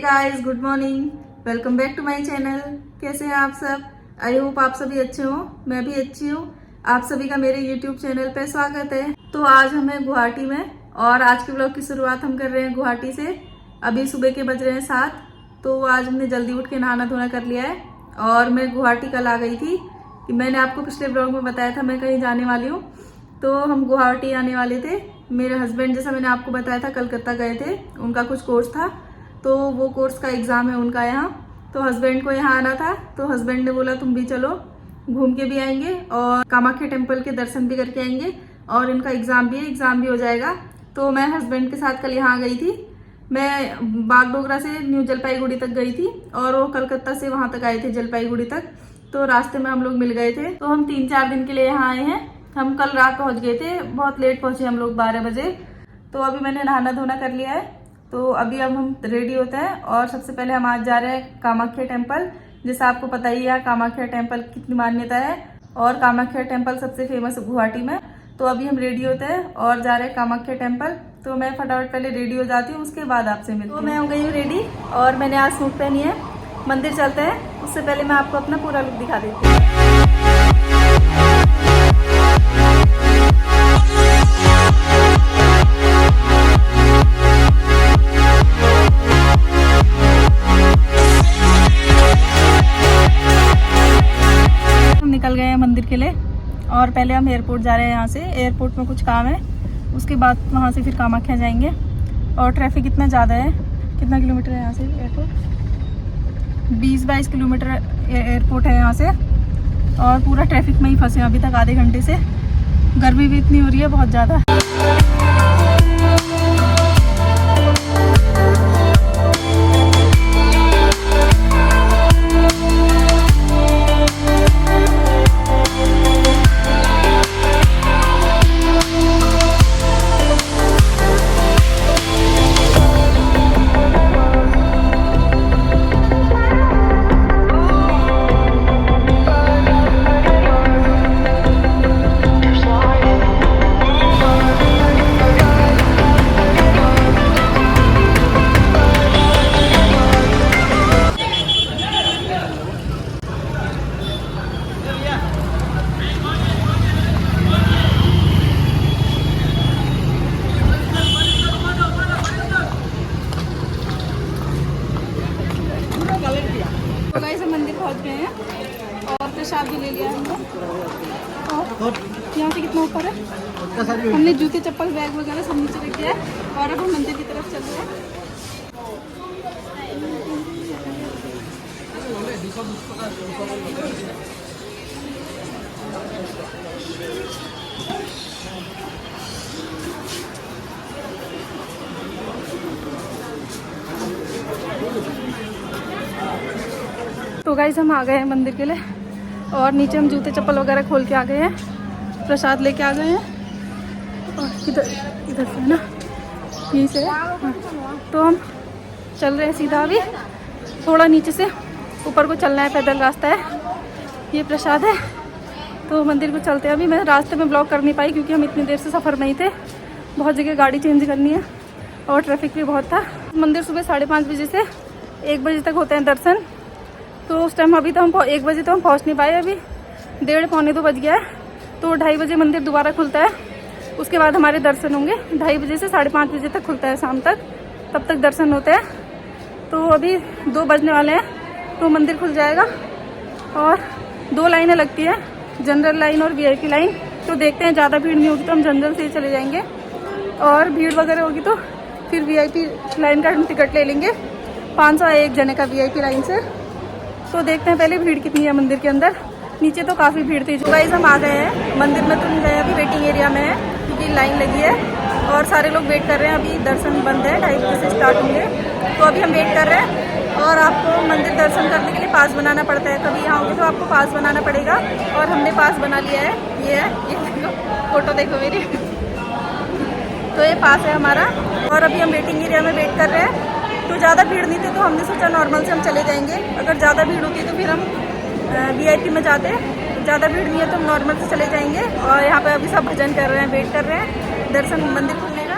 Guys, good morning. Welcome back to my channel. कैसे हैं आप सब? आई होप आप सभी अच्छे हो। मैं भी अच्छी हूँ। आप सभी का मेरे यूट्यूब चैनल पे स्वागत है। तो आज हम हैं गुवाहाटी में और आज के ब्लॉग की शुरुआत हम कर रहे हैं गुवाहाटी से। अभी सुबह के बज रहे हैं 7। तो आज हमने जल्दी उठ के नहाना धोना कर लिया है और मैं गुवाहाटी कल आ गई थी कि मैंने आपको पिछले ब्लॉग में बताया था मैं कहीं जाने वाली हूँ। तो हम गुवाहाटी आने वाले थे। मेरे हस्बैंड, जैसा मैंने आपको बताया था, कलकत्ता गए थे। उनका कुछ कोर्स था, तो वो कोर्स का एग्ज़ाम है उनका यहाँ। तो हस्बैंड को यहाँ आना था, तो हस्बैंड ने बोला तुम भी चलो, घूम के भी आएंगे और कामाख्या टेम्पल के दर्शन भी करके आएंगे और इनका एग्ज़ाम भी है, एग्ज़ाम भी हो जाएगा। तो मैं हस्बैंड के साथ कल यहाँ गई थी। मैं बागडोगरा से न्यू जलपाईगुड़ी तक गई थी और वो कलकत्ता से वहाँ तक आए थे, जलपाईगुड़ी तक। तो रास्ते में हम लोग मिल गए थे। तो हम 3-4 दिन के लिए यहाँ आए हैं। हम कल रात पहुँच गए थे, बहुत लेट पहुँचे हम लोग 12 बजे। तो अभी मैंने नहाना धोना कर लिया है। तो अभी अब हम रेडी होते हैं और सबसे पहले हम आज जा रहे हैं कामाख्या टेम्पल। जैसा आपको पता ही है कामाख्या टेम्पल की कितनी मान्यता है और कामाख्या टेम्पल सबसे फेमस है गुवाहाटी में। तो अभी हम रेडी होते हैं और जा रहे हैं कामाख्या टेम्पल। तो मैं फटाफट पहले रेडी हो जाती हूँ, उसके बाद आपसे मिलती हूँ। तो मैं हो गई हूँ रेडी और मैंने आज सूट पहनी है। मंदिर चलते हैं, उससे पहले मैं आपको अपना पूरा लुक दिखा देती हूँ। निकल गए हैं मंदिर के लिए और पहले हम एयरपोर्ट जा रहे हैं। यहाँ से एयरपोर्ट में कुछ काम है, उसके बाद वहाँ से फिर कामाख्या जाएंगे। और ट्रैफिक इतना ज़्यादा है। कितना किलोमीटर है यहाँ से एयरपोर्ट? 20-22 किलोमीटर एयरपोर्ट है यहाँ से और पूरा ट्रैफिक में ही फंसे हैं अभी तक आधे घंटे से। गर्मी भी इतनी हो रही है बहुत ज़्यादा। तो गाइस हम मंदिर पहुंच गए हैं और प्रसाद भी ले लिया हमने। और यहाँ से कितना ऊपर है, हमने जूते चप्पल बैग वगैरह सब नीचे रख दिया है और अब हम मंदिर की तरफ चल रहे हैं। तो गाइस हम आ गए हैं मंदिर के लिए और नीचे हम जूते चप्पल वगैरह खोल के आ गए हैं। प्रसाद लेके आ गए हैं और इधर से है ना, यहीं से है। हाँ। तो हम चल रहे हैं सीधा। अभी थोड़ा नीचे से ऊपर को चलना है, पैदल रास्ता है। ये प्रसाद है। तो मंदिर को चलते हैं। अभी मैं रास्ते में ब्लॉग कर नहीं पाई क्योंकि हम इतनी देर से सफ़र में ही थे। बहुत जगह गाड़ी चेंज करनी है और ट्रैफिक भी बहुत था। मंदिर सुबह 5:30 बजे से 1 बजे तक होते हैं दर्शन। तो उस टाइम अभी तो हम 1 बजे तो हम पहुंच नहीं पाए। अभी 1:30-1:45 बज गया है। तो 2:30 बजे मंदिर दोबारा खुलता है। उसके बाद हमारे दर्शन होंगे। 2:30 बजे से 5:30 बजे तक खुलता है शाम तक, तब तक दर्शन होते हैं। तो अभी 2 बजने वाले हैं तो मंदिर खुल जाएगा। और 2 लाइनें लगती हैं, जनरल लाइन और VIP लाइन। तो देखते हैं, ज़्यादा भीड़ नहीं होगी तो हम जनरल से ही चले जाएंगे और भीड़ वगैरह होगी तो फिर VIP लाइन का हम टिकट ले लेंगे। 500 है एक जने का VIP लाइन से। तो देखते हैं पहले भीड़ कितनी है मंदिर के अंदर। नीचे तो काफ़ी भीड़ थी। जो गाइस हम आ गए हैं मंदिर में, तो नहीं गए अभी, वेटिंग एरिया में है क्योंकि लाइन लगी है और सारे लोग वेट कर रहे हैं। अभी दर्शन बंद है, 2:30 बजे से स्टार्ट होंगे। तो अभी हम वेट कर रहे हैं और आपको मंदिर दर्शन करने के लिए पास बनाना पड़ता है। कभी यहाँ होंगे तो आपको पास बनाना पड़ेगा और हमने पास बना लिया है। ये है, ये देखो, फोटो देखो मेरी। तो ये पास है हमारा और अभी हम वेटिंग एरिया में वेट कर रहे हैं। तो ज़्यादा भीड़ नहीं थी तो हमने सोचा नॉर्मल से हम चले जाएंगे। अगर ज़्यादा भीड़ होती तो फिर हम VIP में जाते। ज़्यादा भीड़ नहीं है तो हम नॉर्मल से चले जाएंगे। और यहाँ पे अभी सब भजन कर रहे हैं, वेट कर रहे हैं दर्शन मंदिर खुलने का।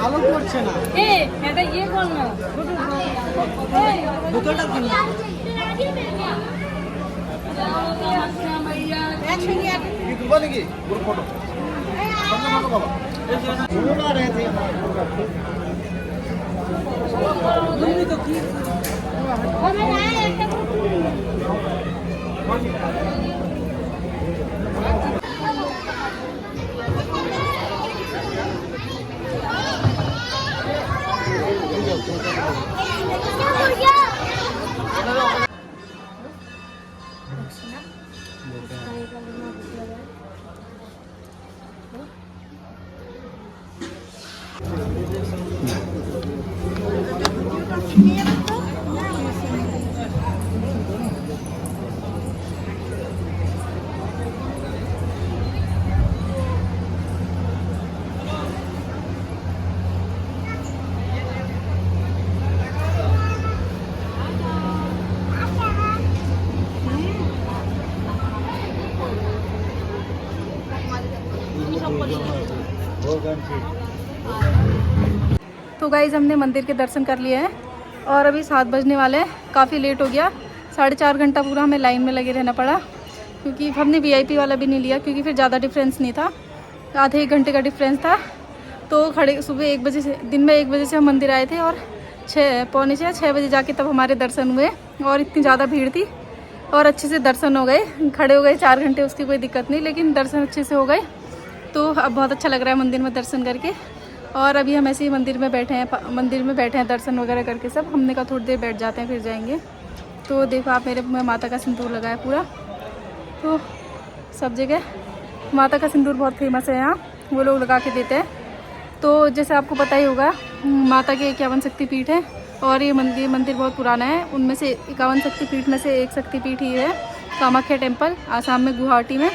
আলো করছে না এটা ইয়ে কর না বোতলটা দিন নাকি ফটো বাবা तो गाइज हमने मंदिर के दर्शन कर लिए हैं और अभी 7 बजने वाले हैं। काफ़ी लेट हो गया, 4.5 घंटा पूरा हमें लाइन में लगे रहना पड़ा, क्योंकि हमने वीआईपी वाला भी नहीं लिया क्योंकि फिर ज़्यादा डिफरेंस नहीं था, आधे 1 घंटे का डिफरेंस था। तो खड़े सुबह 1 बजे से, दिन में 1 बजे से हम मंदिर आए थे और 6 बजे जाके तब हमारे दर्शन हुए और इतनी ज़्यादा भीड़ थी और अच्छे से दर्शन हो गए। खड़े हो गए 4 घंटे, उसकी कोई दिक्कत नहीं, लेकिन दर्शन अच्छे से हो गए। तो अब बहुत अच्छा लग रहा है मंदिर में दर्शन करके। और अभी हम ऐसे ही मंदिर में बैठे हैं दर्शन वगैरह करके सब। हमने कहा थोड़ी देर बैठ जाते हैं फिर जाएंगे। तो देखो आप, मेरे में माता का सिंदूर लगा है पूरा। तो सब जगह माता का सिंदूर बहुत फेमस है यहाँ, वो लोग लगा के देते हैं। तो जैसे आपको पता ही होगा, माता के 51 शक्तिपीठ हैं और ये मंदिर बहुत पुराना है। उनमें से 51 शक्तिपीठ में से एक शक्तिपीठ ही है कामाख्या टेम्पल, आसाम में गुवाहाटी में।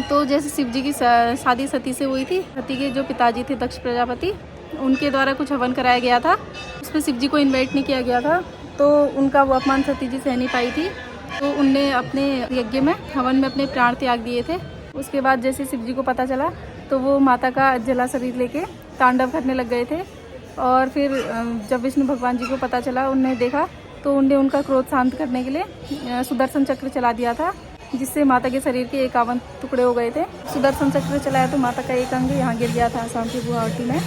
तो जैसे शिव जी की शादी सती से हुई थी, सती के जो पिताजी थे दक्ष प्रजापति, उनके द्वारा कुछ हवन कराया गया था। उसमें शिव जी को इन्वाइट नहीं किया गया था, तो उनका वो अपमान सती जी सह नहीं पाई थी, तो उनने अपने यज्ञ में, हवन में अपने प्राण त्याग दिए थे। उसके बाद जैसे शिव जी को पता चला तो वो माता का जला शरीर लेके तांडव करने लग गए थे। और फिर जब विष्णु भगवान जी को पता चला, उनने देखा तो उनने उनका क्रोध शांत करने के लिए सुदर्शन चक्र चला दिया था, जिससे माता के शरीर के 51 टुकड़े हो गए थे। सुदर्शन चक्र चलाया तो माता का एक अंग यहाँ गिर गया था आसाम की गुवाहाटी में,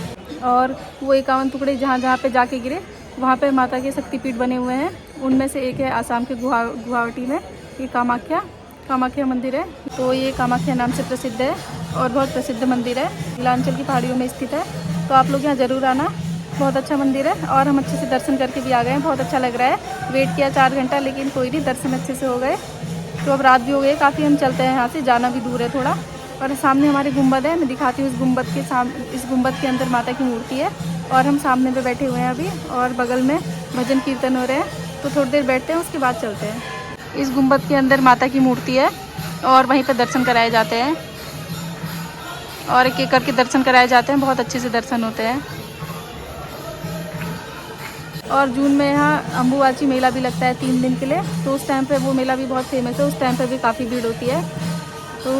और वो 51 टुकड़े जहाँ जहाँ पे जाके गिरे वहाँ पे माता के शक्तिपीठ बने हुए हैं। उनमें से एक है आसाम के गुवाहाटी में, ये कामाख्या मंदिर है। तो ये कामाख्या नाम से प्रसिद्ध है और बहुत प्रसिद्ध मंदिर है, नीलांचल की पहाड़ियों में स्थित है। तो आप लोग यहाँ ज़रूर आना, बहुत अच्छा मंदिर है। और हम अच्छे से दर्शन करके भी आ गए हैं, बहुत अच्छा लग रहा है। वेट किया 4 घंटा, लेकिन कोई नहीं, दर्शन अच्छे से हो गए। तो अब रात भी हो गई काफ़ी, हम चलते हैं यहाँ से, जाना भी दूर है थोड़ा। और सामने हमारे गुंबद है, मैं दिखाती हूँ। इस गुंबद के अंदर माता की मूर्ति है और हम सामने पे बैठे हुए हैं अभी, और बगल में भजन कीर्तन हो रहे हैं। तो थोड़ी देर बैठते हैं, उसके बाद चलते हैं। इस गुंबद के अंदर माता की मूर्ति है और वहीं पर दर्शन कराए जाते हैं, और एक एक करके दर्शन कराए जाते हैं, बहुत अच्छे से दर्शन होते हैं। और जून में यहाँ अम्बुबाची मेला भी लगता है 3 दिन के लिए, तो उस टाइम पे वो मेला भी बहुत फेमस है, उस टाइम पे भी काफ़ी भीड़ होती है। तो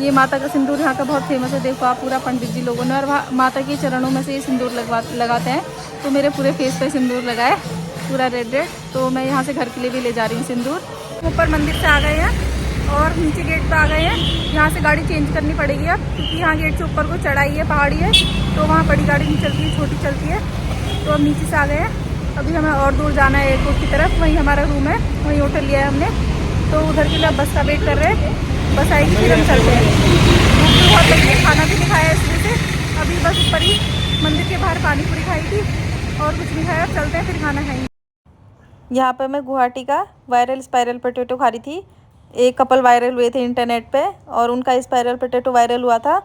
ये माता का सिंदूर यहाँ का बहुत फेमस है, देखो आप, पूरा पंडित जी लोगों ने, और माता के चरणों में से ये सिंदूर लगाते हैं। तो मेरे पूरे फेस पे सिंदूर लगा है, पूरा रेड। तो मैं यहाँ से घर के लिए भी ले जा रही हूँ सिंदूर। ऊपर मंदिर से आ गए हैं और नीचे गेट पर आ गए हैं। यहाँ से गाड़ी चेंज करनी पड़ेगी अब, क्योंकि यहाँ गेट से ऊपर को चढ़ाई है, पहाड़ी है, तो वहाँ बड़ी गाड़ी नहीं चलती है, छोटी चलती है। तो अब नीचे से आ गए हैं। अभी हमें और दूर जाना है एयरपोर्ट की तरफ, वहीं हमारा रूम है, वहीं होटल लिया है हमने। तो उधर के लिए बस का वेट कर रहे हैं, बस आएगी फिर हम चलते हैं। भूख भी बहुत लगी है, खाना भी नहीं खाया इसलिए से अभी बस ऊपर ही मंदिर के बाहर पानी पूरी खाई थी और कुछ नहीं खाया। चलते हैं फिर खाना खाएंगे। यहाँ पे मैं गुवाहाटी का वायरल स्पाइरल पोटैटो खा रही थी। एक कपल वायरल हुए थे इंटरनेट पे और उनका स्पाइरल पोटैटो वायरल हुआ था।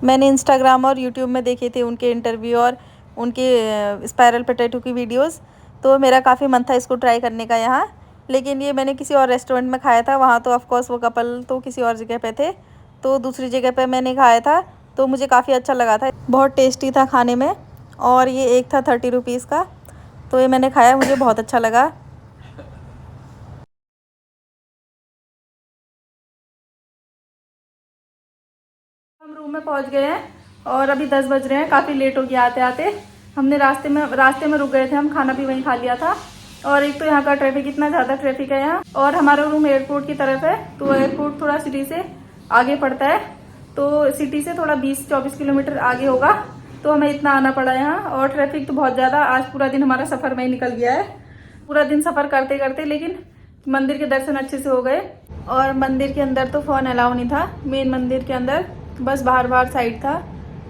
मैंने इंस्टाग्राम और यूट्यूब में देखे थे उनके इंटरव्यू और उनके स्पाइरल पोटैटो की वीडियोस। तो मेरा काफ़ी मन था इसको ट्राई करने का यहाँ, लेकिन ये मैंने किसी और रेस्टोरेंट में खाया था। वहाँ तो ऑफकोर्स वो कपल तो किसी और जगह पे थे, तो दूसरी जगह पे मैंने खाया था, तो मुझे काफ़ी अच्छा लगा था, बहुत टेस्टी था खाने में। और ये एक था 30 रुपीज़ का, तो ये मैंने खाया, मुझे बहुत अच्छा लगा। पहुंच गए हैं और अभी 10 बज रहे हैं। काफ़ी लेट हो गया आते आते। हमने रास्ते में रुक गए थे, हम खाना भी वहीं खा लिया था। और एक तो यहाँ का ट्रैफिक, इतना ज़्यादा ट्रैफिक है यहाँ। और हमारा रूम एयरपोर्ट की तरफ है, तो एयरपोर्ट थोड़ा सिटी से आगे पड़ता है, तो सिटी से थोड़ा 20-24 किलोमीटर आगे होगा, तो हमें इतना आना पड़ा यहाँ। और ट्रैफिक तो बहुत ज़्यादा, आज पूरा दिन हमारा सफ़र में ही निकल गया है। पूरा दिन सफ़र करते करते, लेकिन मंदिर के दर्शन अच्छे से हो गए। और मंदिर के अंदर तो फ़ोन अलाउ नहीं था, मेन मंदिर के अंदर बस बाहर साइड था,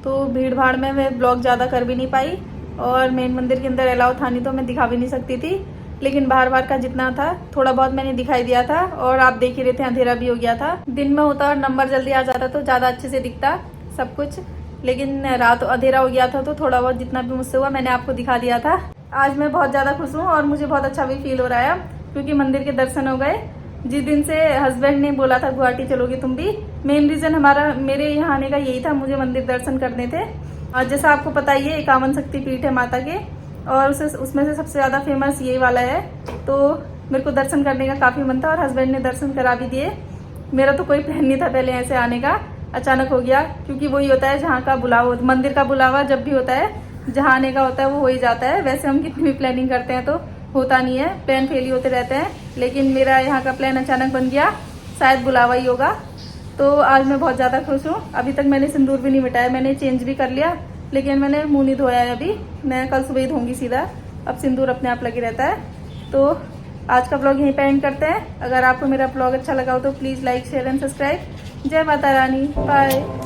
तो भीड़ भाड़ में मैं ब्लॉग ज़्यादा कर भी नहीं पाई। और मेन मंदिर के अंदर अलाउ था नहीं, तो मैं दिखा भी नहीं सकती थी, लेकिन बाहर का जितना था थोड़ा बहुत मैंने दिखाई दिया था। और आप देख ही रहे थे, अंधेरा भी हो गया था। दिन में होता और नंबर जल्दी आ जाता तो ज़्यादा अच्छे से दिखता सब कुछ, लेकिन रात अंधेरा हो गया था, तो थोड़ा बहुत जितना भी मुझसे हुआ मैंने आपको दिखा दिया था। आज मैं बहुत ज़्यादा खुश हूँ और मुझे बहुत अच्छा भी फील हो रहा है, क्योंकि मंदिर के दर्शन हो गए। जिस दिन से हस्बैंड ने बोला था गुवाहाटी चलोगी तुम भी, मेन रीज़न मेरे यहाँ आने का यही था, मुझे मंदिर दर्शन करने थे। और जैसा आपको पता ही है, 51 शक्तिपीठ है माता के, और उसमें से सबसे ज़्यादा फेमस यही वाला है। तो मेरे को दर्शन करने का काफ़ी मन था और हस्बैंड ने दर्शन करा भी दिए। मेरा तो कोई प्लान नहीं था पहले ऐसे आने का, अचानक हो गया, क्योंकि वही होता है जहाँ का बुलावा, मंदिर का बुलावा जब भी होता है, जहाँ आने का होता है वो हो ही जाता है। वैसे हम कितनी भी प्लानिंग करते हैं तो होता नहीं है, प्लान फेल ही होते रहते हैं, लेकिन मेरा यहाँ का प्लान अचानक बन गया, शायद बुलावा ही होगा। तो आज मैं बहुत ज़्यादा खुश हूँ। अभी तक मैंने सिंदूर भी नहीं मिटाया, मैंने चेंज भी कर लिया, लेकिन मैंने मुँह नहीं धोया है अभी, मैं कल सुबह ही धोऊंगी सीधा। अब सिंदूर अपने आप लगे रहता है। तो आज का ब्लॉग यहीं पे एंड करते हैं। अगर आपको मेरा ब्लॉग अच्छा लगा हो तो please like, share and subscribe. जय माता रानी, बाय।